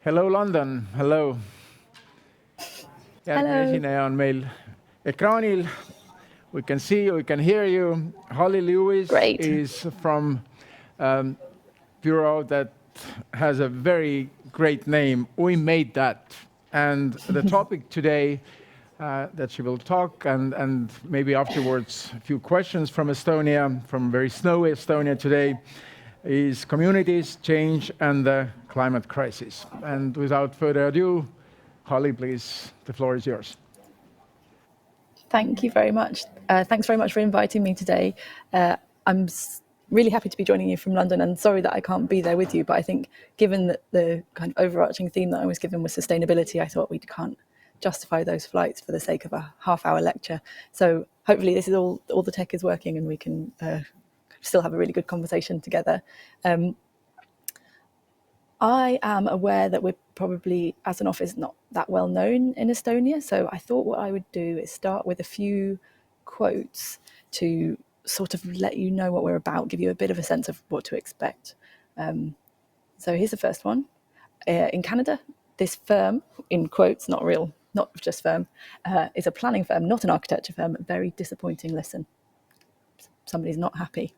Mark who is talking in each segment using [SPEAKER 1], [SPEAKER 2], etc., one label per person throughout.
[SPEAKER 1] Hello London, hello. Järgmine esineja on meil ekraanil. We can see you, we can hear you. Holly Lewis
[SPEAKER 2] Great.
[SPEAKER 1] is from bureau that has a very great name. We made that. And the topic today that she will talk and maybe afterwards a few questions from Estonia, from very snowy Estonia today, is communities, change and the climate crisis. And without further ado, Holly, please, the floor is yours.
[SPEAKER 2] Thank you very much. Thanks very much for inviting me today. I'm really happy to be joining you from London and sorry that I can't be there with you, but I think given that the kind of overarching theme that I was given was sustainability, I thought we can't justify those flights for the sake of a half-hour lecture. So hopefully this is all the tech is working and we can still have a really good conversation together. I am aware that we're probably, as an office, not that well known in Estonia. So I thought what I would do is start with a few quotes to sort of let you know what we're about, give you a bit of a sense of what to expect. So here's the first one. In Canada, this firm, in quotes, not just firm, is a planning firm, not an architecture firm. Very disappointing listen. Somebody's not happy.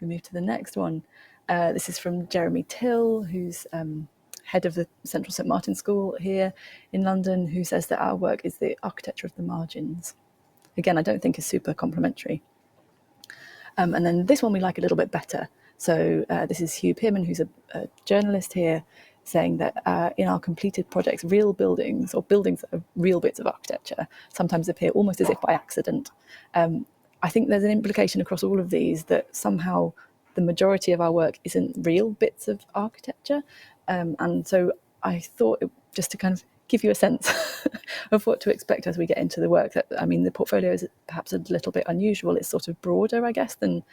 [SPEAKER 2] We move to the next one. This is from Jeremy Till, who's head of the Central St Martin's School here in London, who says that our work is the architecture of the margins. Again, I don't think is super complimentary. And then this one we like a little bit better. So this is Hugh Pearman, who's a journalist here, saying that in our completed projects, real buildings or buildings that are real bits of architecture sometimes appear almost as if by accident. I think there's an implication across all of these that somehow the majority of our work isn't real bits of architecture. And so I thought just to kind of give you a sense of what to expect as we get into the work. I mean, the portfolio is perhaps a little bit unusual. It's sort of broader, I guess, than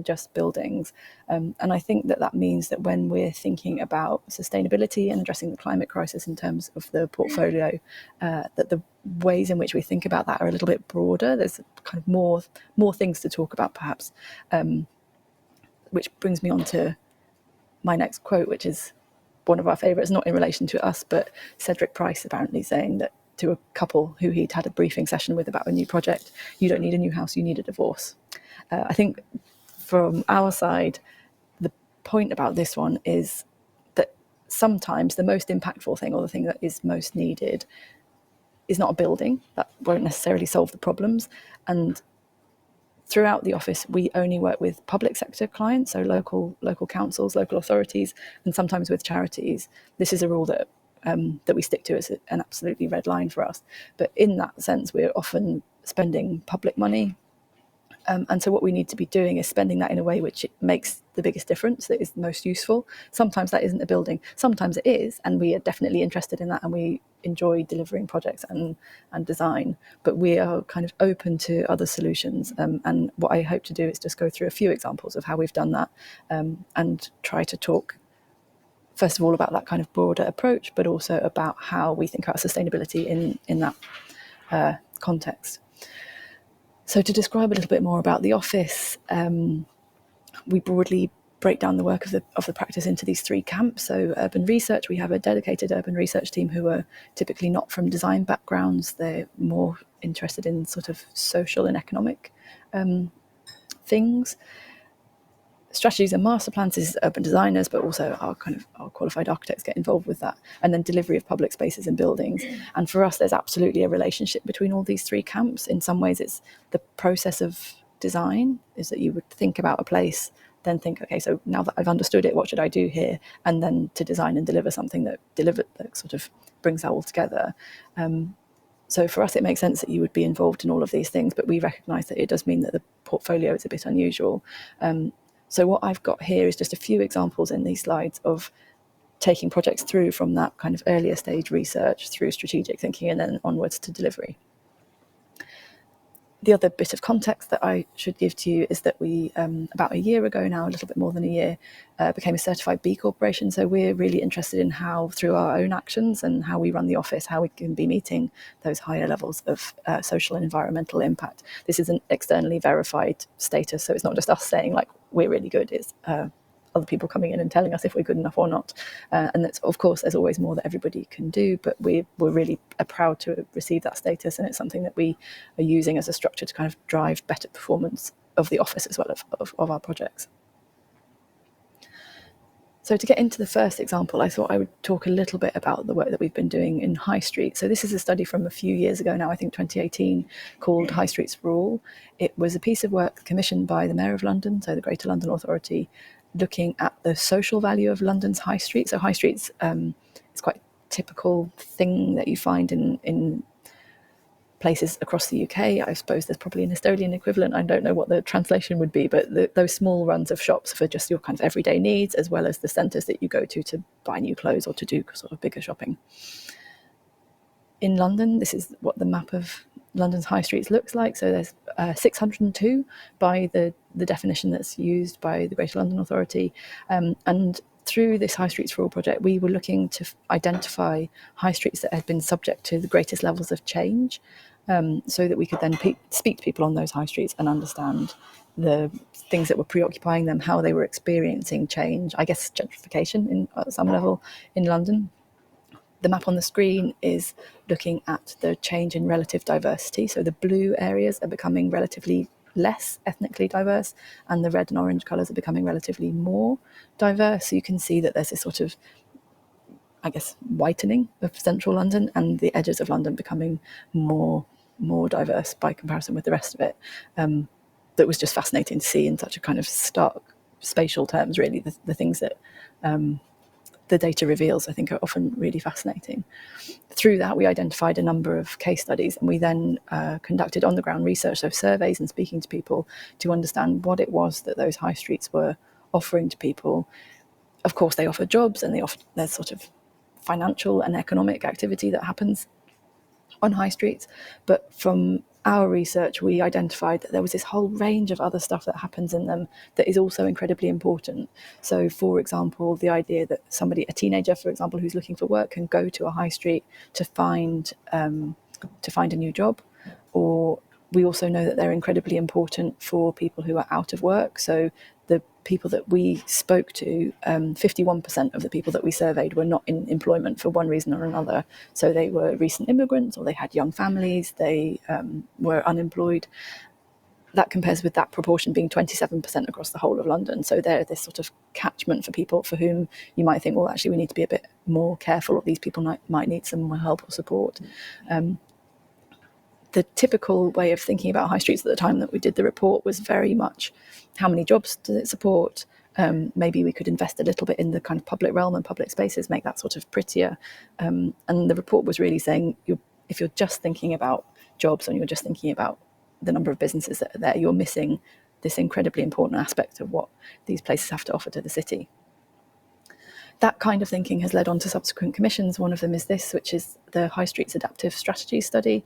[SPEAKER 2] just buildings. And I think that means that when we're thinking about sustainability and addressing the climate crisis in terms of the portfolio, that the ways in which we think about that are a little bit broader. There's kind of more things to talk about, perhaps, which brings me on to my next quote, which is one of our favourites, not in relation to us, but Cedric Price apparently saying that to a couple who he'd had a briefing session with about a new project, you don't need a new house, you need a divorce. I think from our side, the point about this one is that sometimes the most impactful thing or the thing that is most needed is not a building. That won't necessarily solve the problems. And throughout the office, we only work with public sector clients, so local councils, local authorities, and sometimes with charities. This is a rule that we stick to as an absolutely red line for us. But in that sense, we're often spending public money. And so what we need to be doing is spending that in a way which it makes the biggest difference, that is most useful. Sometimes that isn't a building, sometimes it is, and we are definitely interested in that, and we enjoy delivering projects and design, but we are kind of open to other solutions. And what I hope to do is just go through a few examples of how we've done that, and try to talk, first of all, about that kind of broader approach, but also about how we think about sustainability in that context. So to describe a little bit more about the office, we broadly break down the work of the practice into these three camps. So urban research, we have a dedicated urban research team who are typically not from design backgrounds. They're more interested in sort of social and economic things. Strategies and master plans is urban designers, but also our qualified architects get involved with that. And then delivery of public spaces and buildings. And for us, there's absolutely a relationship between all these three camps. In some ways, it's the process of design is that you would think about a place, then think, okay, so now that I've understood it, what should I do here? And then to design and deliver something that sort of brings that all together. So for us, it makes sense that you would be involved in all of these things, but we recognise that it does mean that the portfolio is a bit unusual. So what I've got here is just a few examples in these slides of taking projects through from that kind of earlier stage research through strategic thinking and then onwards to delivery. The other bit of context that I should give to you is that we, about a year ago now, a little bit more than a year, became a certified B Corporation. So we're really interested in how, through our own actions and how we run the office, how we can be meeting those higher levels of social and environmental impact. This is an externally verified status, so it's not just us saying, like, we're really good. It's other people coming in and telling us if we're good enough or not. And that's, of course, there's always more that everybody can do, but we're really proud to receive that status, and it's something that we are using as a structure to kind of drive better performance of the office as well of our projects. So to get into the first example, I thought I would talk a little bit about the work that we've been doing in High Street. So this is a study from a few years ago now, I think 2018, called High Streets for All. It was a piece of work commissioned by the Mayor of London, so the Greater London Authority, looking at the social value of London's high street. So high streets is quite a typical thing that you find in places across the UK. I suppose there's probably an Estonian equivalent. I don't know what the translation would be, but those small runs of shops for just your kind of everyday needs, as well as the centres that you go to buy new clothes or to do sort of bigger shopping. In London, this is what the map of London's high streets looks like. So there's 602 by the definition that's used by the Greater London Authority. And through this High Streets for All project, we were looking to identify high streets that had been subject to the greatest levels of change, so that we could then speak to people on those high streets and understand the things that were preoccupying them, how they were experiencing change, I guess gentrification at some level in London. The map on the screen is looking at the change in relative diversity. So the blue areas are becoming relatively less ethnically diverse, and the red and orange colours are becoming relatively more diverse. So you can see that there's this sort of, I guess, whitening of central London, and the edges of London becoming more diverse by comparison with the rest of it. That was just fascinating to see in such a kind of stark spatial terms, really. The things that the data reveals, I think, are often really fascinating. Through that, we identified a number of case studies, and we then conducted on-the-ground research, so surveys and speaking to people to understand what it was that those high streets were offering to people. Of course, they offer jobs, and there's sort of financial and economic activity that happens on high streets. But from our research, we identified that there was this whole range of other stuff that happens in them that is also incredibly important. So, for example, the idea that a teenager, for example, who's looking for work, can go to a high street to find a new job. Or we also know that they're incredibly important for people who are out of work. So the people that we spoke to, 51% of the people that we surveyed were not in employment for one reason or another. So they were recent immigrants, or they had young families, they were unemployed. That compares with that proportion being 27% across the whole of London. So they're this sort of catchment for people for whom you might think, well, actually, we need to be a bit more careful, or these people might need some more help or support. The typical way of thinking about high streets at the time that we did the report was very much, how many jobs does it support? Maybe we could invest a little bit in the kind of public realm and public spaces, make that sort of prettier. And the report was really saying, if you're just thinking about jobs and you're just thinking about the number of businesses that are there, you're missing this incredibly important aspect of what these places have to offer to the city. That kind of thinking has led on to subsequent commissions. One of them is this, which is the High Streets Adaptive Strategy Study.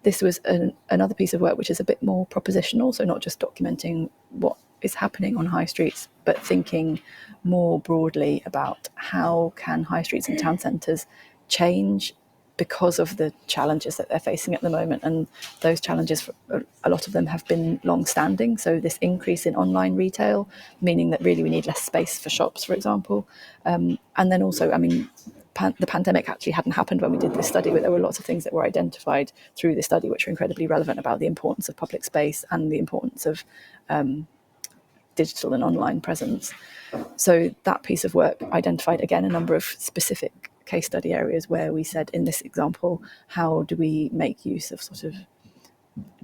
[SPEAKER 2] This was another piece of work which is a bit more propositional, so not just documenting what is happening on high streets, but thinking more broadly about how can high streets and town centres change because of the challenges that they're facing at the moment. And those challenges, a lot of them have been long-standing. So this increase in online retail, meaning that really we need less space for shops, for example. And then also, I mean, the pandemic actually hadn't happened when we did this study, but there were lots of things that were identified through this study which are incredibly relevant about the importance of public space and the importance of digital and online presence. So that piece of work identified, again, a number of specific case study areas where we said, in this example, how do we make use of sort of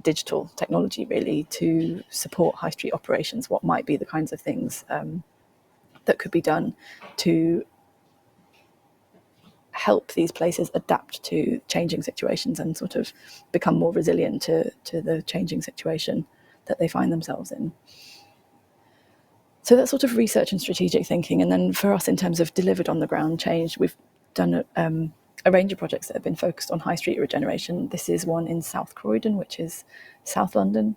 [SPEAKER 2] digital technology, really, to support high street operations? What might be the kinds of things that could be done to help these places adapt to changing situations and sort of become more resilient to the changing situation that they find themselves in. So that's sort of research and strategic thinking. And then for us, in terms of delivered on the ground change, we've done a range of projects that have been focused on high street regeneration. This is one in South Croydon, which is South London.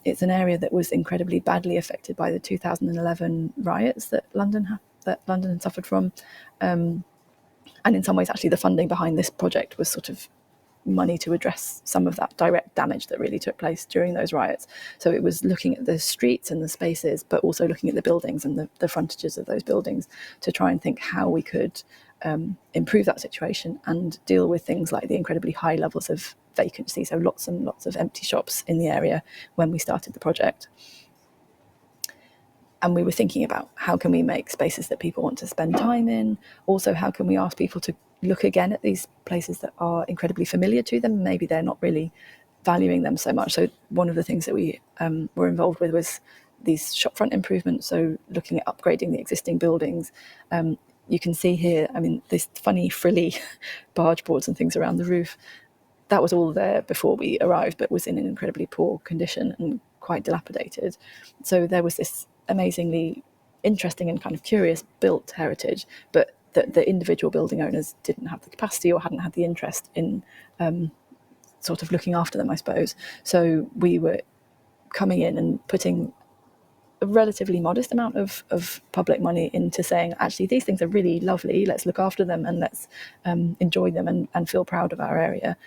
[SPEAKER 2] It's an area that was incredibly badly affected by the 2011 riots that London had suffered from. And in some ways, actually, the funding behind this project was sort of money to address some of that direct damage that really took place during those riots. So it was looking at the streets and the spaces, but also looking at the buildings and the frontages of those buildings to try and think how we could improve that situation and deal with things like the incredibly high levels of vacancy, so lots and lots of empty shops in the area when we started the project. And we were thinking about how can we make spaces that people want to spend time in. Also, how can we ask people to look again at these places that are incredibly familiar to them? Maybe they're not really valuing them so much. So one of the things that we were involved with was these shopfront improvements. So looking at upgrading the existing buildings. You can see here, I mean, this funny frilly barge boards and things around the roof. That was all there before we arrived, but was in an incredibly poor condition and quite dilapidated. So there was this amazingly interesting and kind of curious built heritage, but the individual building owners didn't have the capacity or hadn't had the interest in sort of looking after them, I suppose. So we were coming in and putting a relatively modest amount of public money into saying, actually, these things are really lovely, let's look after them and let's enjoy them and feel proud of our area.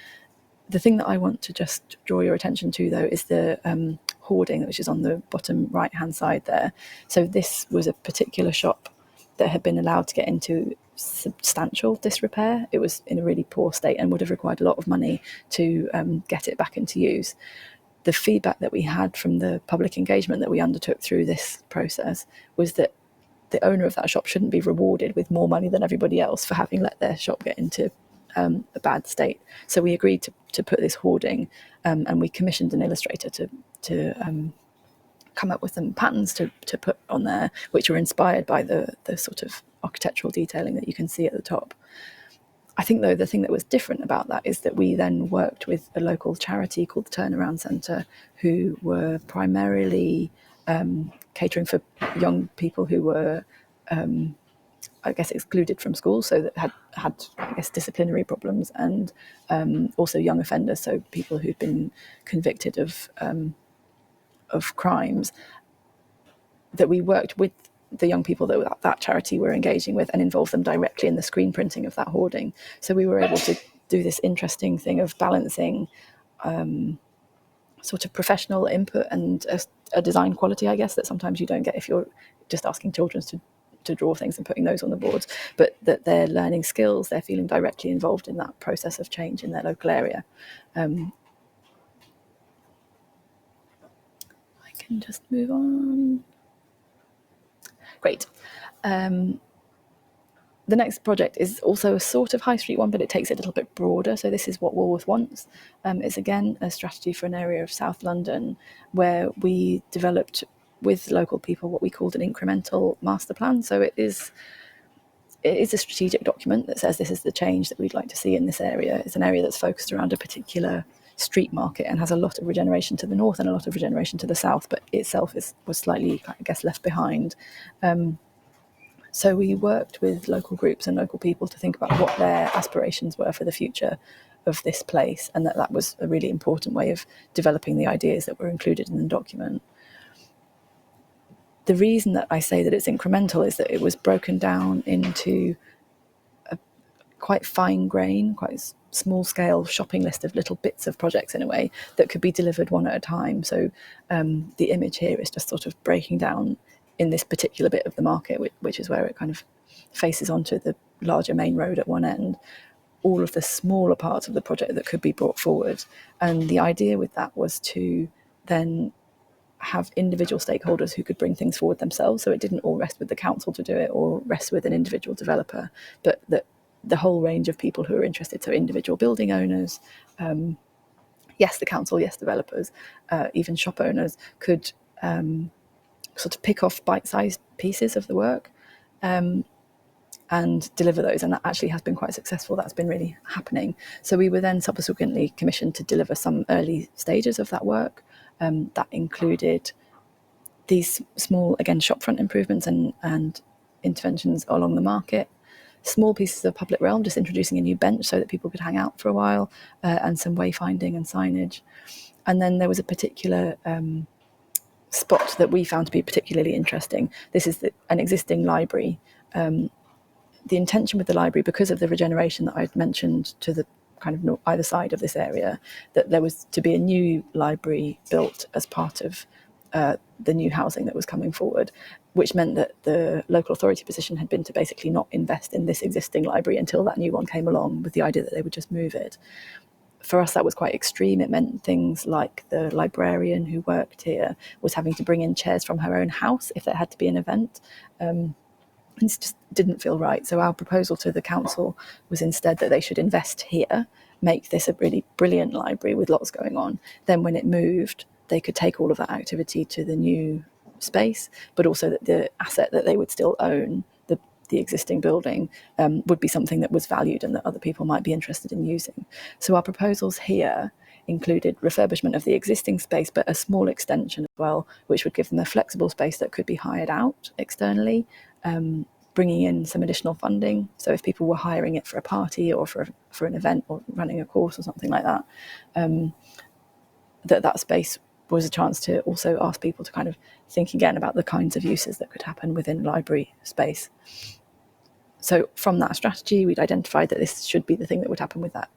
[SPEAKER 2] The thing that I want to just draw your attention to, though, is the hoarding, which is on the bottom right-hand side there. So this was a particular shop that had been allowed to get into substantial disrepair. It was in a really poor state and would have required a lot of money to get it back into use. The feedback that we had from the public engagement that we undertook through this process was that the owner of that shop shouldn't be rewarded with more money than everybody else for having let their shop get into a bad state. So we agreed to put this hoarding, and we commissioned an illustrator to come up with some patterns to put on there, which were inspired by the sort of architectural detailing that you can see at the top. I think, though, the thing that was different about that is that we then worked with a local charity called the Turnaround Centre, who were primarily catering for young people who were I guess excluded from school, so that had I guess disciplinary problems, and also young offenders, so people who'd been convicted of crimes. That we worked with the young people that charity were engaging with and involved them directly in the screen printing of that hoarding. So we were able to do this interesting thing of balancing sort of professional input and a design quality, I guess, that sometimes you don't get if you're just asking children to draw things and putting those on the boards, but that they're learning skills, they're feeling directly involved in that process of change in their local area. I can just move on. Great. The next project is also a sort of high street one, but it takes it a little bit broader. So this is what Woolworth wants. It's again a strategy for an area of South London where we developed with local people what we called an incremental master plan. So it is a strategic document that says this is the change that we'd like to see in this area. It's an area that's focused around a particular street market and has a lot of regeneration to the north and a lot of regeneration to the south, but itself was slightly, I guess, left behind. So we worked with local groups and local people to think about what their aspirations were for the future of this place, and that was a really important way of developing the ideas that were included in the document. The reason that I say that it's incremental is that it was broken down into a quite fine grain, quite small scale shopping list of little bits of projects in a way that could be delivered one at a time. So the image here is just sort of breaking down in this particular bit of the market, which is where it kind of faces onto the larger main road at one end, all of the smaller parts of the project that could be brought forward. And the idea with that was to then have individual stakeholders who could bring things forward themselves. So it didn't all rest with the council to do it or rest with an individual developer, but that the whole range of people who are interested, so individual building owners, yes, the council, yes, developers, even shop owners could sort of pick off bite-sized pieces of the work and deliver those. And that actually has been quite successful. That's been really happening. So we were then subsequently commissioned to deliver some early stages of that work. That included these small, again, shopfront improvements and interventions along the market, small pieces of public realm, just introducing a new bench so that people could hang out for a while, and some wayfinding and signage. And then there was a particular spot that we found to be particularly interesting. This is an existing library. The intention with the library, because of the regeneration that I'd mentioned to the kind of either side of this area, that there was to be a new library built as part of the new housing that was coming forward, which meant that the local authority position had been to basically not invest in this existing library until that new one came along, with the idea that they would just move it. For us, that was quite extreme. It meant things like the librarian who worked here was having to bring in chairs from her own house if there had to be an event. It just didn't feel right. So our proposal to the council was instead that they should invest here, make this a really brilliant library with lots going on. Then when it moved, they could take all of that activity to the new space, but also that the asset that they would still own, the existing building, would be something that was valued and that other people might be interested in using. So our proposals here included refurbishment of the existing space, but a small extension as well, which would give them a flexible space that could be hired out externally, bringing in some additional funding. So if people were hiring it for a party or for an event or running a course or something like that, that space was a chance to also ask people to kind of think again about the kinds of uses that could happen within library space. So from that strategy, we'd identified that this should be the thing that would happen with that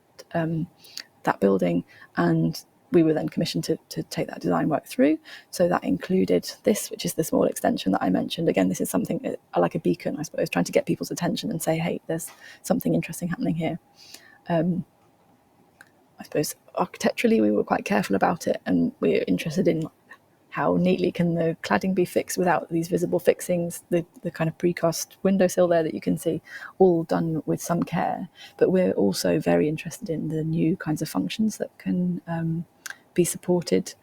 [SPEAKER 2] building, and we were then commissioned to take that design work through. So that included this, which is the small extension that I mentioned. Again, this is something like a beacon, I suppose, trying to get people's attention and say, hey, there's something interesting happening here. I suppose architecturally we were quite careful about it, and we were interested in how neatly can the cladding be fixed without these visible fixings, the kind of precast windowsill there that you can see, all done with some care. But we're also very interested in the new kinds of functions that can be supported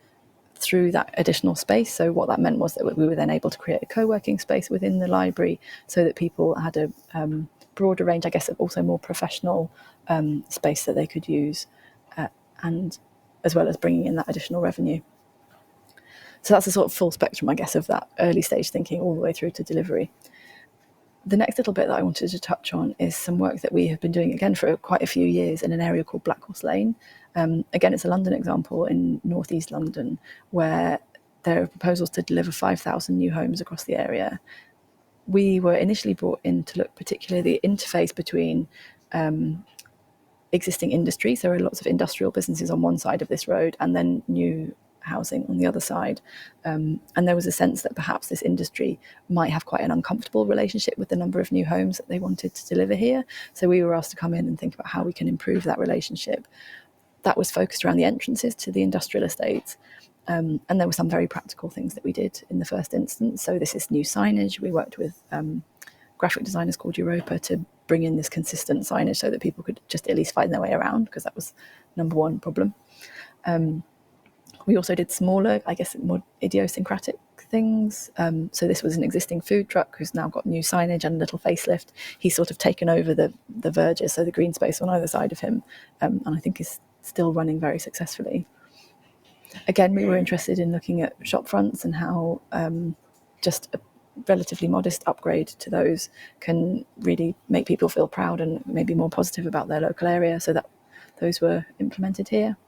[SPEAKER 2] through that additional space. So what that meant was that we were then able to create a co-working space within the library so that people had a broader range, I guess, of also more professional space that they could use, and as well as bringing in that additional revenue. So that's a sort of full spectrum, I guess, of that early stage thinking all the way through to delivery. The next little bit that I wanted to touch on is some work that we have been doing, again, for quite a few years in an area called Black Horse Lane. Again, it's a London example in northeast London, where there are proposals to deliver 5,000 new homes across the area. We were initially brought in to look particularly at the interface between existing industry, so there are lots of industrial businesses on one side of this road, and then new housing on the other side. And there was a sense that perhaps this industry might have quite an uncomfortable relationship with the number of new homes that they wanted to deliver here. So we were asked to come in and think about how we can improve that relationship. That was focused around the entrances to the industrial estates. And there were some very practical things that we did in the first instance. So this is new signage. We worked with graphic designers called Rohepöörde to bring in this consistent signage so that people could just at least find their way around, because that was number one problem. We also did smaller, I guess, more idiosyncratic things. So this was an existing food truck who's now got new signage and a little facelift. He's sort of taken over the verges, so the green space on either side of him, and I think is still running very successfully. Again, we were interested in looking at shop fronts and how just a relatively modest upgrade to those can really make people feel proud and maybe more positive about their local area, so that those were implemented here.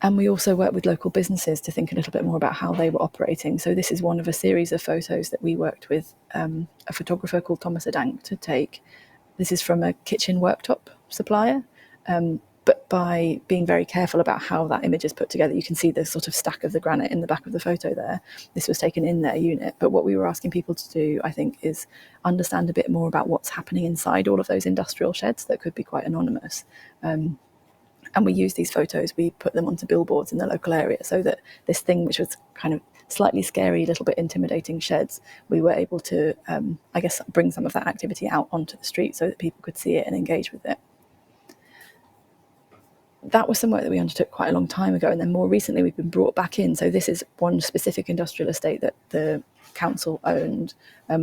[SPEAKER 2] And we also worked with local businesses to think a little bit more about how they were operating. So this is one of a series of photos that we worked with a photographer called Thomas Adank to take. This is from a kitchen worktop supplier, but by being very careful about how that image is put together, you can see the sort of stack of the granite in the back of the photo there. This was taken in their unit. But what we were asking people to do, I think, is understand a bit more about what's happening inside all of those industrial sheds that could be quite anonymous. And we used these photos, we put them onto billboards in the local area, so that this thing, which was kind of slightly scary, a little bit intimidating sheds, we were able to, I guess, bring some of that activity out onto the street so that people could see it and engage with it. That was some work that we undertook quite a long time ago, and then more recently we've been brought back in. So this is one specific industrial estate that the council owned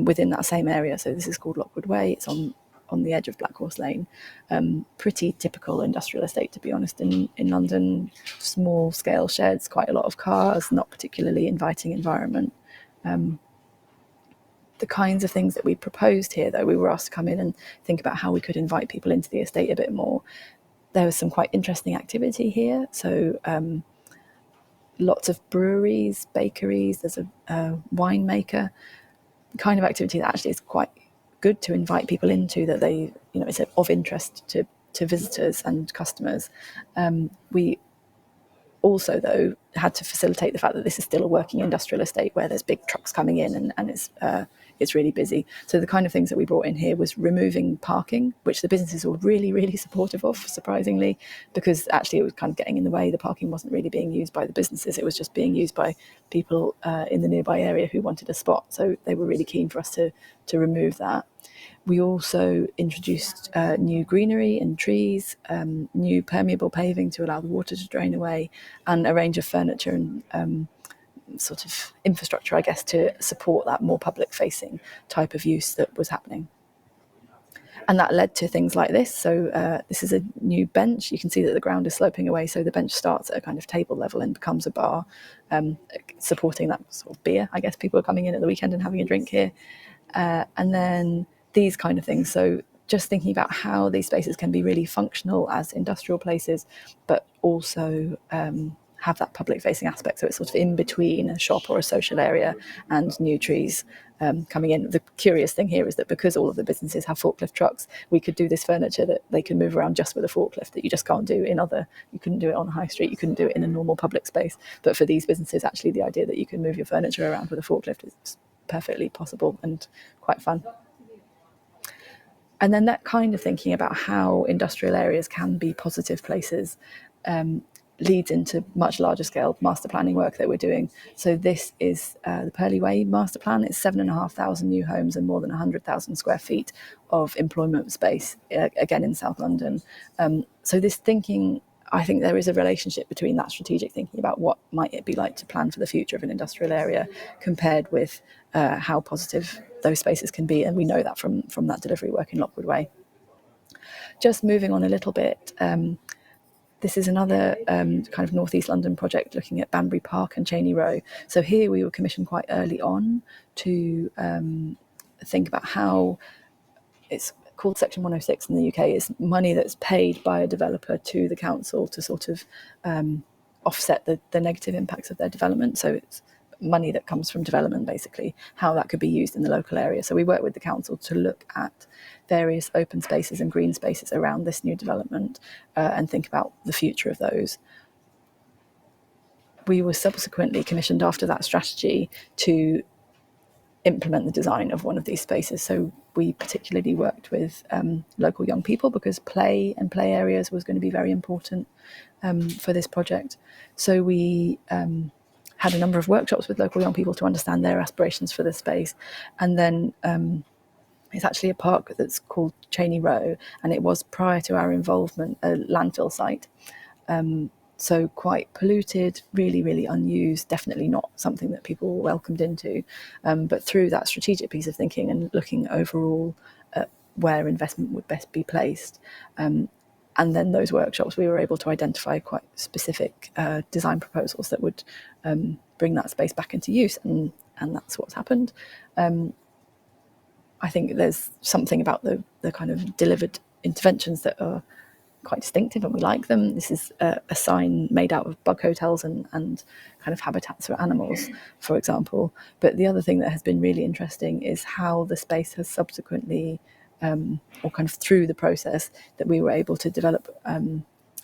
[SPEAKER 2] within that same area. So this is called Lockwood Way. It's on the edge of Black Horse Lane. Pretty typical industrial estate, to be honest, in London. Small scale sheds, quite a lot of cars, not particularly inviting environment. The kinds of things that we proposed here, though, we were asked to come in and think about how we could invite people into the estate a bit more. There was some quite interesting activity here. So lots of breweries, bakeries, there's a winemaker, kind of activity that actually is quite good to invite people into, that they, it's of interest to visitors and customers. We also, though, had to facilitate the fact that this is still a working industrial estate where there's big trucks coming in and it's really busy. So the kind of things that we brought in here was removing parking, which the businesses were really, really supportive of, surprisingly, because actually it was kind of getting in the way. The parking wasn't really being used by the businesses. It was just being used by people in the nearby area who wanted a spot. So they were really keen for us to remove that. We also introduced new greenery and trees, new permeable paving to allow the water to drain away, and a range of furniture and sort of infrastructure, I guess, to support that more public-facing type of use that was happening. And that led to things like this. So this is a new bench. You can see that the ground is sloping away, so the bench starts at a kind of table level and becomes a bar, supporting that sort of beer. I guess people are coming in at the weekend and having a drink here. And then these kind of things. So just thinking about how these spaces can be really functional as industrial places, but also have that public-facing aspect. So it's sort of in between a shop or a social area and new trees coming in. The curious thing here is that because all of the businesses have forklift trucks, we could do this furniture that they can move around just with a forklift that you just can't do in other. You couldn't do it on a high street. You couldn't do it in a normal public space. But for these businesses, actually, the idea that you can move your furniture around with a forklift is perfectly possible and quite fun. And then that kind of thinking about how industrial areas can be positive places leads into much larger scale master planning work that we're doing. So this is the Purley Way master plan. It's 7,500 new homes and more than 100,000 square feet of employment space, again in South London. So this thinking, I think there is a relationship between that strategic thinking about what might it be like to plan for the future of an industrial area compared with how positive those spaces can be. And we know that from that delivery work in Lockwood Way. Just moving on a little bit, this is another kind of northeast London project looking at Banbury Park and Cheney Row. So here we were commissioned quite early on to think about how it's called Section 106 in the UK. It's money that's paid by a developer to the council to sort of offset the negative impacts of their development. So it's money that comes from development, basically, how that could be used in the local area. So we work with the council to look at various open spaces and green spaces around this new development and think about the future of those. We were subsequently commissioned after that strategy to implement the design of one of these spaces. So we particularly worked with local young people because play and play areas was going to be very important for this project. So we had a number of workshops with local young people to understand their aspirations for the space. And then it's actually a park that's called Cheney Row, and it was, prior to our involvement, a landfill site. So quite polluted, really, really unused, definitely not something that people were welcomed into. But through that strategic piece of thinking and looking overall at where investment would best be placed, and then those workshops, we were able to identify quite specific design proposals that would bring that space back into use, and that's what's happened. I think there's something about the kind of delivered interventions that are quite distinctive, and we like them. This is a sign made out of bug hotels and kind of habitats for animals, for example. But the other thing that has been really interesting is how the space has subsequently, or kind of through the process, that we were able to develop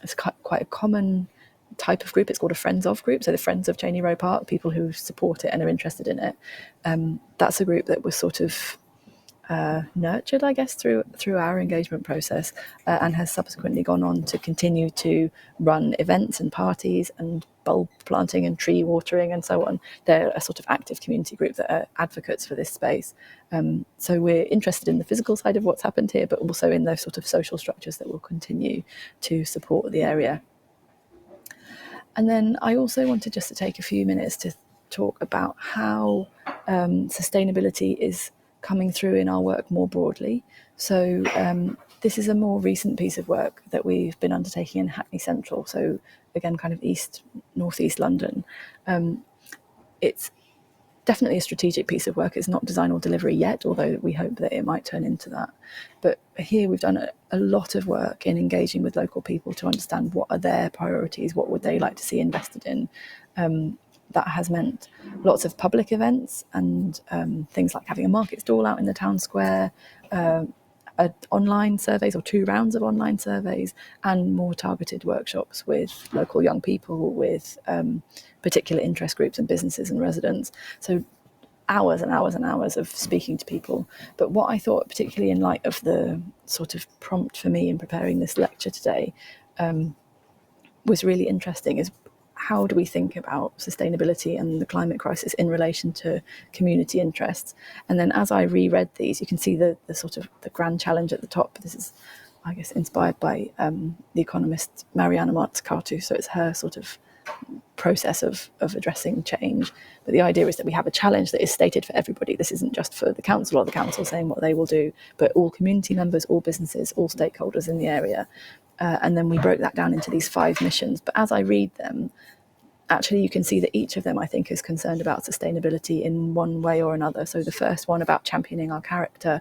[SPEAKER 2] it's quite a common type of group. It's called a Friends of group. So the Friends of Cheney Row Park, people who support it and are interested in it. That's a group that was sort of nurtured, I guess, through our engagement process, and has subsequently gone on to continue to run events and parties and bulb planting and tree watering and so on. They're a sort of active community group that are advocates for this space. So we're interested in the physical side of what's happened here, but also in those sort of social structures that will continue to support the area. And then I also wanted just to take a few minutes to talk about how sustainability is coming through in our work more broadly. So this is a more recent piece of work that we've been undertaking in Hackney Central. So again, kind of northeast London. It's definitely a strategic piece of work. It's not design or delivery yet, although we hope that it might turn into that. But here we've done a lot of work in engaging with local people to understand what are their priorities, what would they like to see invested in. That has meant lots of public events and things like having a market stall out in the town square, online surveys or 2 rounds of online surveys and more targeted workshops with local young people, with particular interest groups and businesses and residents. So hours and hours and hours of speaking to people. But what I thought, particularly in light of the sort of prompt for me in preparing this lecture today, was really interesting is how do we think about sustainability and the climate crisis in relation to community interests? And then as I reread these, you can see the sort of the grand challenge at the top. This is, I guess, inspired by the economist Mariana Mazzucato. So it's her sort of process of addressing change. But the idea is that we have a challenge that is stated for everybody. This isn't just for the council or the council saying what they will do, but all community members, all businesses, all stakeholders in the area. And then we broke that down into these 5 missions. But as I read them, actually you can see that each of them, I think, is concerned about sustainability in one way or another. So the first one about championing our character,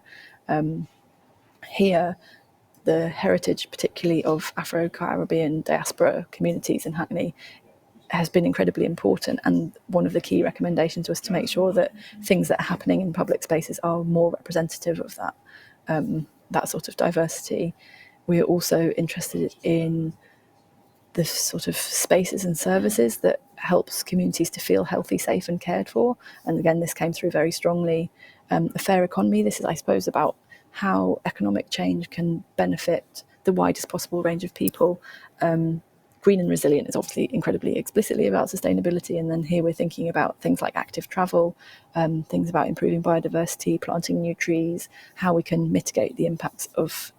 [SPEAKER 2] here, the heritage, particularly of Afro-Caribbean diaspora communities in Hackney, has been incredibly important. And one of the key recommendations was to make sure that things that are happening in public spaces are more representative of that, that sort of diversity. We are also interested in the sort of spaces and services that helps communities to feel healthy, safe and cared for. And again, this came through very strongly. A fair economy, this is, I suppose, about how economic change can benefit the widest possible range of people. Green and resilient is obviously incredibly explicitly about sustainability. And then here we're thinking about things like active travel, things about improving biodiversity, planting new trees, how we can mitigate the impacts of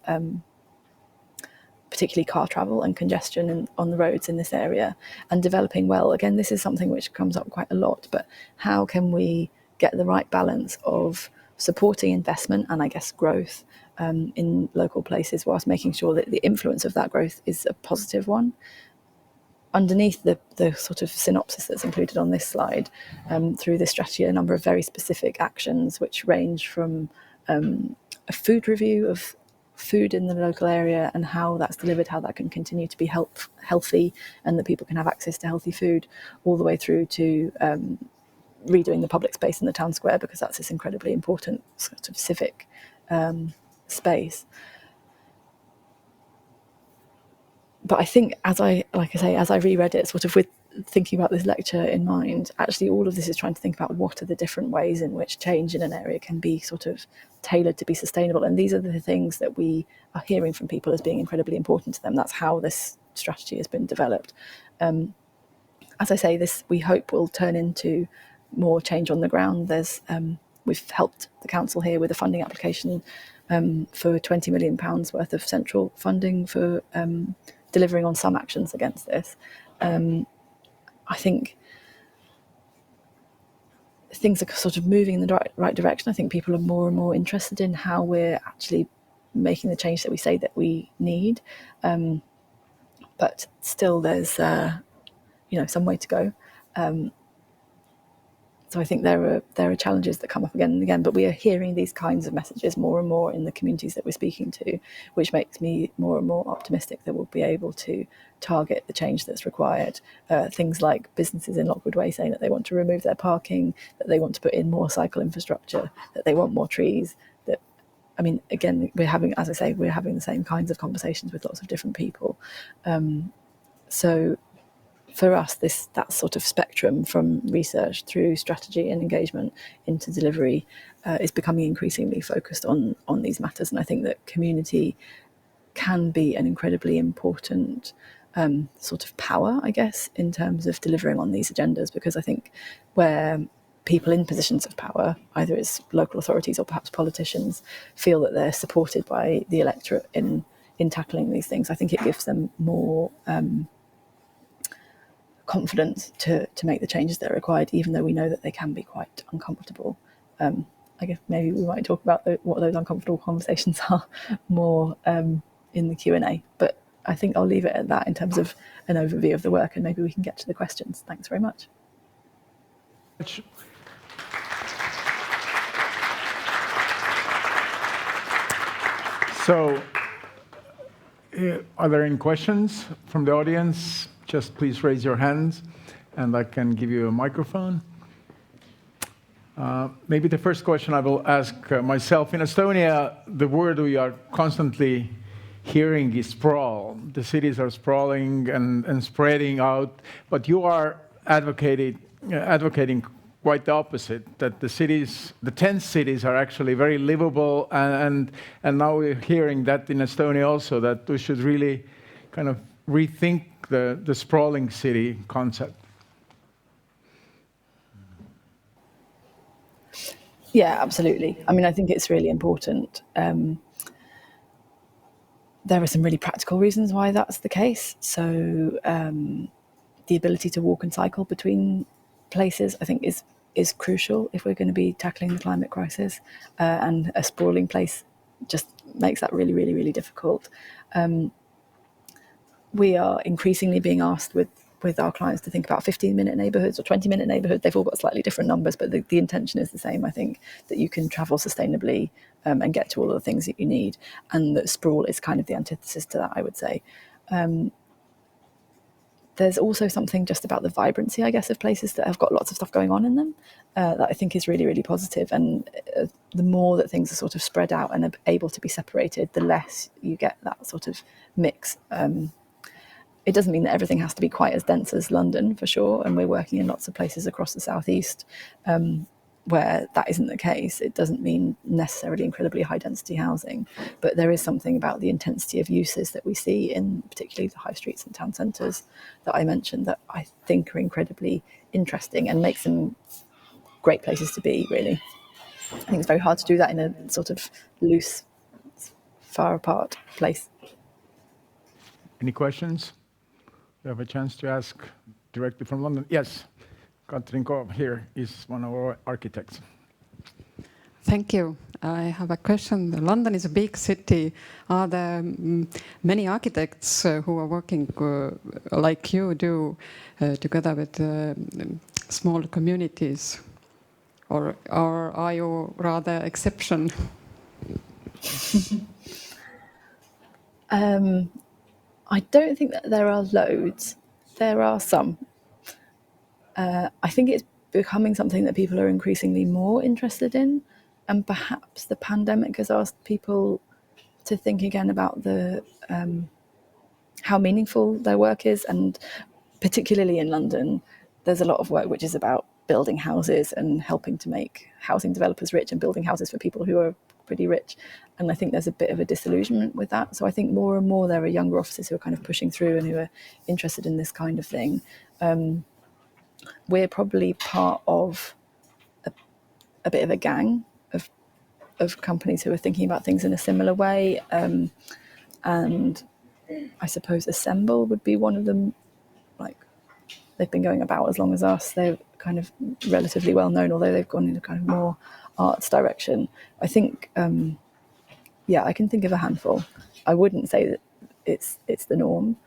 [SPEAKER 2] particularly car travel and congestion on the roads in this area, and developing well. Again, this is something which comes up quite a lot, but how can we get the right balance of supporting investment and, I guess, growth in local places, whilst making sure that the influence of that growth is a positive one. Underneath the sort of synopsis that's included on this slide, through this strategy, a number of very specific actions which range from a food review of food in the local area and how that's delivered, how that can continue to be healthy and that people can have access to healthy food, all the way through to redoing the public space in the town square, because that's this incredibly important sort of civic space. But I think as I reread it, sort of with thinking about this lecture in mind, actually all of this is trying to think about what are the different ways in which change in an area can be sort of tailored to be sustainable. And these are the things that we are hearing from people as being incredibly important to them. That's how this strategy has been developed. As I say, this we hope will turn into more change on the ground. We've helped the council here with a funding application for £20 million worth of central funding for delivering on some actions against this. I think things are sort of moving in the right direction. I think people are more and more interested in how we're actually making the change that we say that we need. But still there's some way to go. So I think there are challenges that come up again and again, but we are hearing these kinds of messages more and more in the communities that we're speaking to, which makes me more and more optimistic that we'll be able to target the change that's required. Things like businesses in Lockwood Way saying that they want to remove their parking, that they want to put in more cycle infrastructure, that they want more trees. Again, we're having the same kinds of conversations with lots of different people. So for us, that sort of spectrum from research through strategy and engagement into delivery is becoming increasingly focused on these matters. And I think that community can be an incredibly important sort of power, I guess, in terms of delivering on these agendas, because I think where people in positions of power, either as local authorities or perhaps politicians, feel that they're supported by the electorate in tackling these things, I think it gives them more confidence to make the changes that are required, even though we know that they can be quite uncomfortable. I guess maybe we might talk about what those uncomfortable conversations are more in the Q&A, but I think I'll leave it at that in terms of an overview of the work, and maybe we can get to the questions. Thanks very much.
[SPEAKER 1] So, are there any questions from the audience? Just please raise your hands and I can give you a microphone. Maybe the first question I will ask myself. In Estonia, the word we are constantly hearing is sprawl. The cities are sprawling and spreading out, but you are advocating quite the opposite, that the cities, the 10 cities are actually very livable, and now we're hearing that in Estonia also, that we should really kind of rethink the sprawling city concept.
[SPEAKER 2] Yeah, absolutely. I mean, I think it's really important. There are some really practical reasons why that's the case. So the ability to walk and cycle between places, I think, is crucial if we're going to be tackling the climate crisis. And a sprawling place just makes that really, really, really difficult. We are increasingly being asked with our clients to think about 15-minute neighbourhoods or 20-minute neighbourhoods. They've all got slightly different numbers, but the intention is the same, I think, that you can travel sustainably and get to all of the things that you need. And that sprawl is kind of the antithesis to that, I would say. There's also something just about the vibrancy, I guess, of places that have got lots of stuff going on in them that I think is really, really positive. And the more that things are sort of spread out and are able to be separated, the less you get that sort of mix. It doesn't mean that everything has to be quite as dense as London, for sure, and we're working in lots of places across the southeast where that isn't the case. It doesn't mean necessarily incredibly high density housing, but there is something about the intensity of uses that we see in particularly the high streets and town centres that I mentioned that I think are incredibly interesting and makes them great places to be, really. I think it's very hard to do that in a sort of loose, far apart place.
[SPEAKER 1] Any questions? You have a chance to ask directly from London. Yes, Katrin Kov here is one of our architects.
[SPEAKER 3] Thank you. I have a question. London is a big city. Are there many architects who are working like you do together with small communities? Or are you rather exception?
[SPEAKER 2] I don't think that there are loads. There are some. I think it's becoming something that people are increasingly more interested in, and perhaps the pandemic has asked people to think again about the how meaningful their work is. And particularly in London, there's a lot of work which is about building houses and helping to make housing developers rich and building houses for people who are pretty rich. And I think there's a bit of a disillusionment with that. So I think more and more there are younger officers who are kind of pushing through and who are interested in this kind of thing. We're probably part of a bit of a gang of companies who are thinking about things in a similar way. And I suppose Assemble would be one of them. Like, they've been going about as long as us. They're kind of relatively well known, although they've gone into kind of more arts direction. I think, I can think of a handful. I wouldn't say that it's the norm,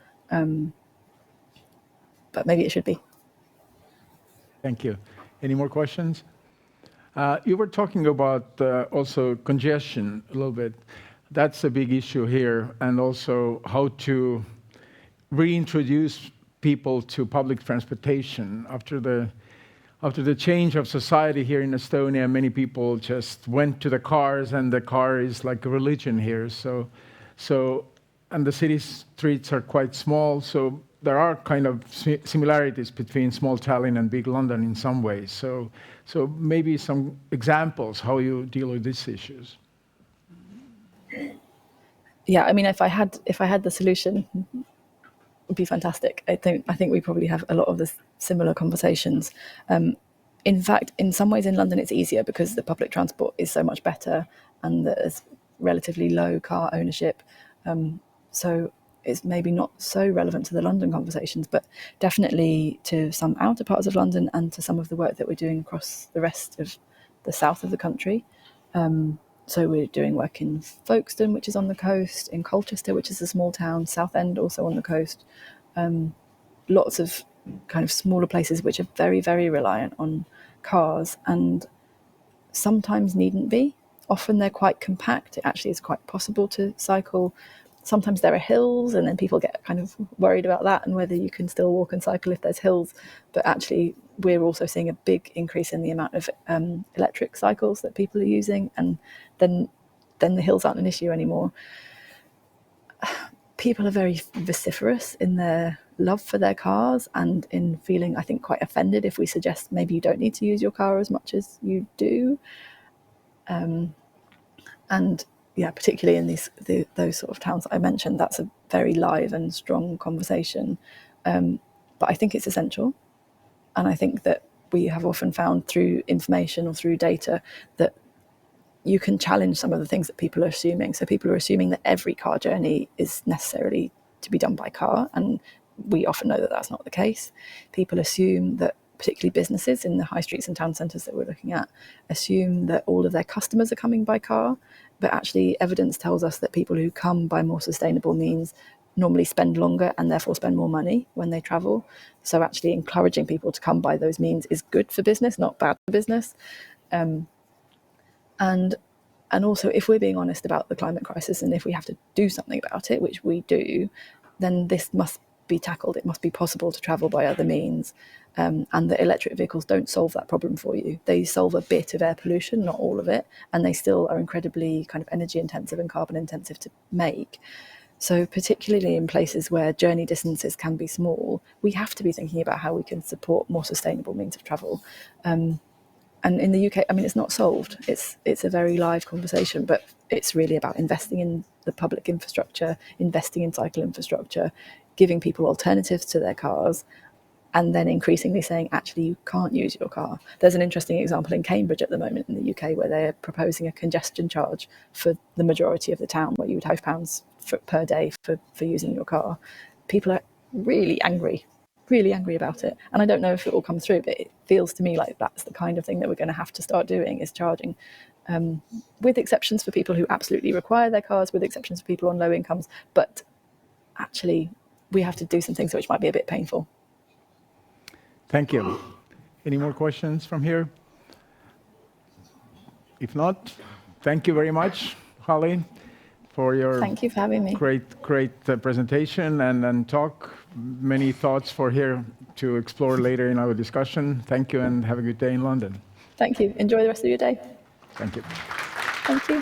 [SPEAKER 2] but maybe it should be.
[SPEAKER 1] Thank you. Any more questions? You were talking about also congestion a little bit. That's a big issue here, and also how to reintroduce people to public transportation. After the change of society here in Estonia, many people just went to the cars, and the car is like a religion here. And the city streets are quite small, so there are kind of similarities between small Tallinn and big London in some ways. So maybe some examples how you deal with these issues.
[SPEAKER 2] Yeah, I mean, if I had the solution, it would be fantastic. I think we probably have a lot of the similar conversations. In fact, in some ways in London it's easier because the public transport is so much better and there's relatively low car ownership. So it's maybe not so relevant to the London conversations, but definitely to some outer parts of London and to some of the work that we're doing across the rest of the south of the country. So we're doing work in Folkestone, which is on the coast, in Colchester, which is a small town, Southend also on the coast. Lots of kind of smaller places which are very, very reliant on cars and sometimes needn't be. Often they're quite compact. It actually is quite possible to cycle sometimes there are hills, and then people get kind of worried about that and whether you can still walk and cycle if there's hills. But actually, we're also seeing a big increase in the amount of electric cycles that people are using, and then the hills aren't an issue anymore. People are very vociferous in their love for their cars and in feeling, I think, quite offended if we suggest maybe you don't need to use your car as much as you do. And yeah, particularly in those sort of towns that I mentioned, that's a very live and strong conversation. But I think it's essential. And I think that we have often found through information or through data that you can challenge some of the things that people are assuming. So people are assuming that every car journey is necessarily to be done by car, and we often know that that's not the case. People assume that, particularly businesses in the high streets and town centres that we're looking at, assume that all of their customers are coming by car, but actually evidence tells us that people who come by more sustainable means normally spend longer and therefore spend more money when they travel. So actually encouraging people to come by those means is good for business, not bad for business. And also, if we're being honest about the climate crisis and if we have to do something about it, which we do, then this must be tackled. It must be possible to travel by other means. And the electric vehicles don't solve that problem for you. They solve a bit of air pollution, not all of it, and they still are incredibly kind of energy intensive and carbon intensive to make. So particularly in places where journey distances can be small, we have to be thinking about how we can support more sustainable means of travel. And in the UK, I mean, it's not solved. It's a very live conversation, but it's really about investing in the public infrastructure, investing in cycle infrastructure, giving people alternatives to their cars, and then increasingly saying, actually, you can't use your car. There's an interesting example in Cambridge at the moment in the UK where they're proposing a congestion charge for the majority of the town, where you would have £5 per day for using your car. People are really angry about it. And I don't know if it will come through, but it feels to me like that's the kind of thing that we're going to have to start doing, is charging, with exceptions for people who absolutely require their cars, with exceptions for people on low incomes. But actually, we have to do some things which might be a bit painful.
[SPEAKER 1] Thank you. Any more questions from here? If not, thank you very much, Holly, for your
[SPEAKER 2] Thank you for having me.
[SPEAKER 1] great presentation and talk. Many thoughts for here to explore later in our discussion. Thank you and have a good day in London.
[SPEAKER 2] Thank you. Enjoy the rest of your day.
[SPEAKER 1] Thank you.
[SPEAKER 2] Thank you.